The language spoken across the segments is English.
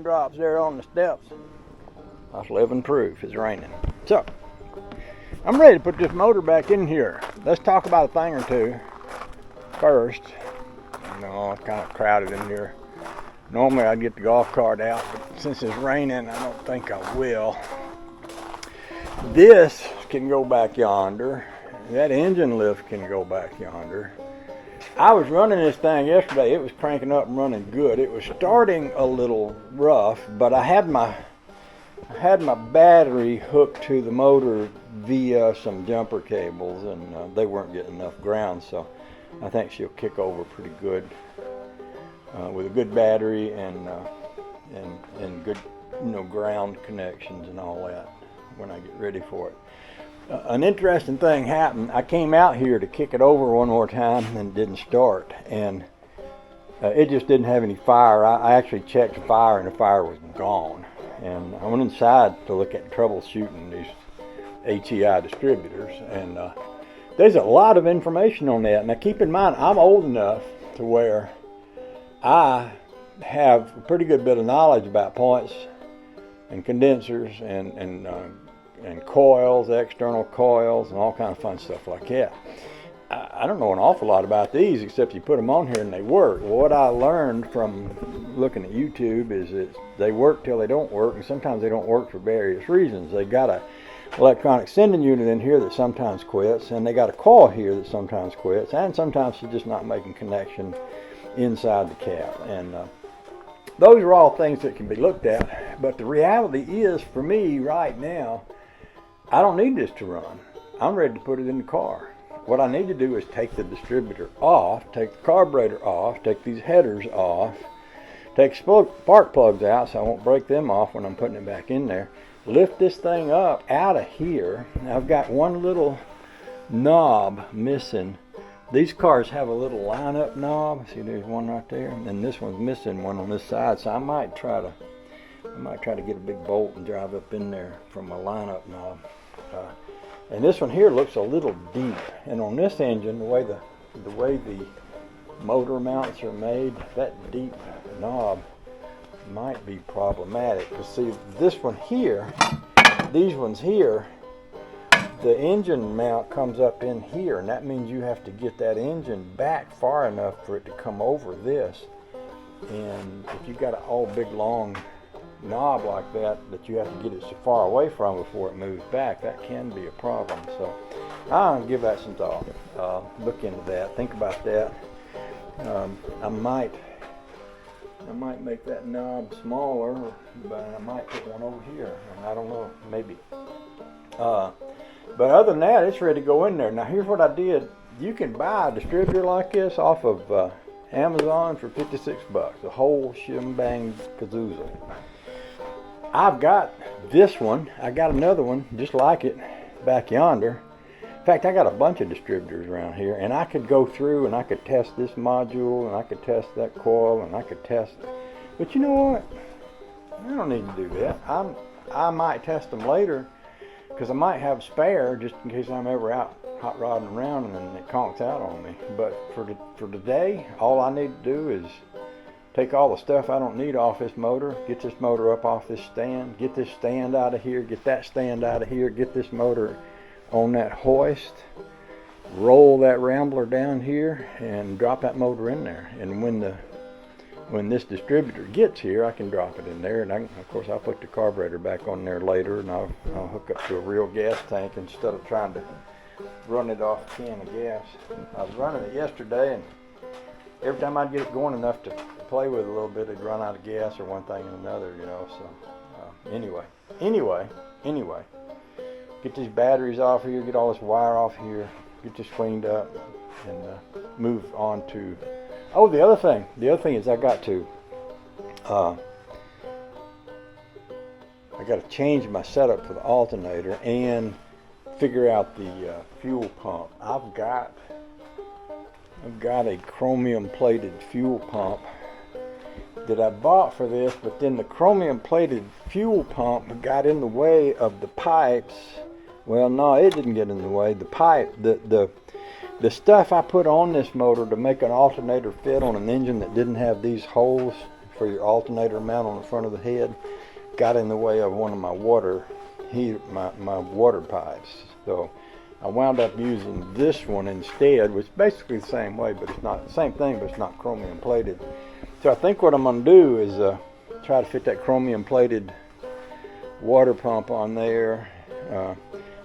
raindrops there on the steps. That's living proof it's raining. So, I'm ready to put this motor back in here. Let's talk about a thing or two first. You know, it's kind of crowded in here. Normally I'd get the golf cart out, but since it's raining, I don't think I will. This can go back yonder. That engine lift can go back yonder. I was running this thing yesterday. It was cranking up and running good. It was starting a little rough, but I had my battery hooked to the motor via some jumper cables, and they weren't getting enough ground, so I think she'll kick over pretty good with a good battery and good, ground connections and all that when I get ready for it. An interesting thing happened. I came out here to kick it over one more time and it didn't start, and it just didn't have any fire. I actually checked the fire and the fire was gone, and I went inside to look at troubleshooting these HEI distributors, and there's a lot of information on that. Now keep in mind, I'm old enough to where I have a pretty good bit of knowledge about points and condensers and coils, external coils, and all kind of fun stuff like that. I don't know an awful lot about these except you put them on here and they work. Well, what I learned from looking at YouTube is that they work till they don't work, and sometimes they don't work for various reasons. They got a electronic sending unit in here that sometimes quits, and they got a coil here that sometimes quits, and sometimes she's just not making connection inside the cap. And those are all things that can be looked at, but the reality is, for me right now, I don't need this to run. I'm ready to put it in the car. What I need to do is take the distributor off, take the carburetor off, take these headers off, take spark plugs out so I won't break them off when I'm putting it back in there, lift this thing up out of here. Now I've got one little knob missing. These cars have a little line-up knob. See, there's one right there, and this one's missing one on this side, so I might try to get a big bolt and drive up in there from my line-up knob. And this one here looks a little deep, and on this engine, the way the motor mounts are made, that deep knob might be problematic. Because see, this one here, these ones here, the engine mount comes up in here, and that means you have to get that engine back far enough for it to come over this. And if you've got an all big long knob like that you have to get it so far away from before it moves back, that can be a problem. So I'll give that some thought. Look into that, think about that. I might make that knob smaller, but I might put one over here. I don't know, maybe. But other than that, it's ready to go in there. Now here's what I did. You can buy a distributor like this off of Amazon for $56, the whole shebang kazooza. I've got this one. I got another one just like it back yonder. In fact, I got a bunch of distributors around here, and I could go through and I could test this module, and I could test that coil, and I could test. But you know what? I don't need to do that. I might test them later, because I might have a spare just in case I'm ever out hot rodding around and then it conks out on me. But for today, all I need to do is take all the stuff I don't need off this motor, get this motor up off this stand, get this stand out of here, get that stand out of here, get this motor on that hoist, roll that rambler down here, and drop that motor in there. And when this distributor gets here, I can drop it in there, and of course I'll put the carburetor back on there later, and I'll hook up to a real gas tank instead of trying to run it off a can of gas. I was running it yesterday, and every time I'd get it going enough to play with it a little bit, it'd run out of gas or one thing and another, so anyway, get these batteries off here, get all this wire off here, get this cleaned up, and move on to, the other thing is I got to change my setup for the alternator and figure out the fuel pump. I've got a chromium plated fuel pump that I bought for this, but then the chromium plated fuel pump got in the way of the pipes. Well, no, it didn't get in the way. The pipe, the stuff I put on this motor to make an alternator fit on an engine that didn't have these holes for your alternator mount on the front of the head got in the way of one of my water pipes. So I wound up using this one instead, which is basically the same way, but it's not the same thing, but it's not chromium plated. So I think what I'm going to do is try to fit that chromium plated water pump on there.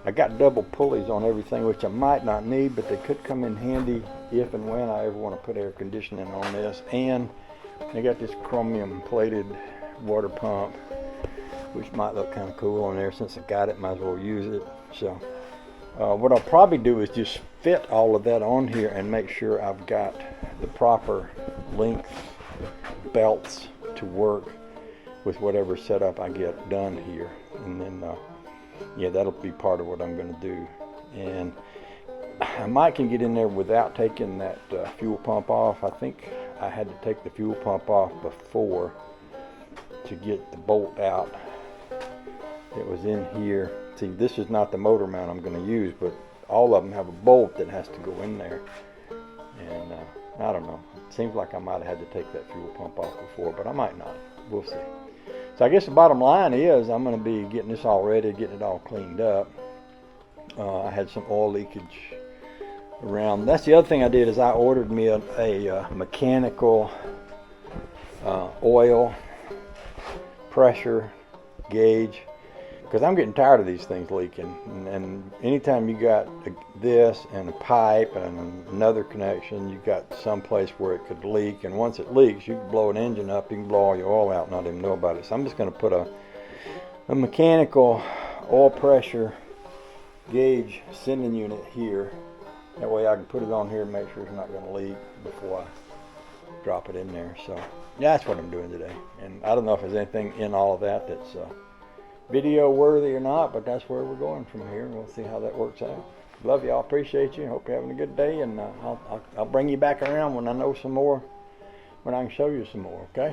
I got double pulleys on everything, which I might not need, but they could come in handy if and when I ever want to put air conditioning on this. And I got this chromium plated water pump, which might look kind of cool on there. Since I got it, might as well use it. So what I'll probably do is just fit all of that on here and make sure I've got the proper length belts to work with whatever setup I get done here. And then yeah, that'll be part of what I'm going to do. And I might can get in there without taking that fuel pump off. I think I had to take the fuel pump off before to get the bolt out. It was in here. See, this is not the motor mount I'm going to use, but all of them have a bolt that has to go in there. And I don't know. It seems like I might have had to take that fuel pump off before, but I might not. We'll see. So I guess the bottom line is I'm going to be getting this all ready, getting it all cleaned up. I had some oil leakage around. That's the other thing I did is I ordered me a mechanical oil pressure gauge, because I'm getting tired of these things leaking. And anytime you got this and a pipe and another connection, you got some place where it could leak. And once it leaks, you can blow an engine up, you can blow all your oil out and not even know about it. So I'm just going to put a mechanical oil pressure gauge sending unit here. That way I can put it on here and make sure it's not going to leak before I drop it in there. So yeah, that's what I'm doing today. And I don't know if there's anything in all of that that's video worthy or not, but that's where we're going from here, and we'll see how that works out. Love y'all, appreciate you, hope you're having a good day, and I'll bring you back around when I know some more, when I can show you some more. Okay.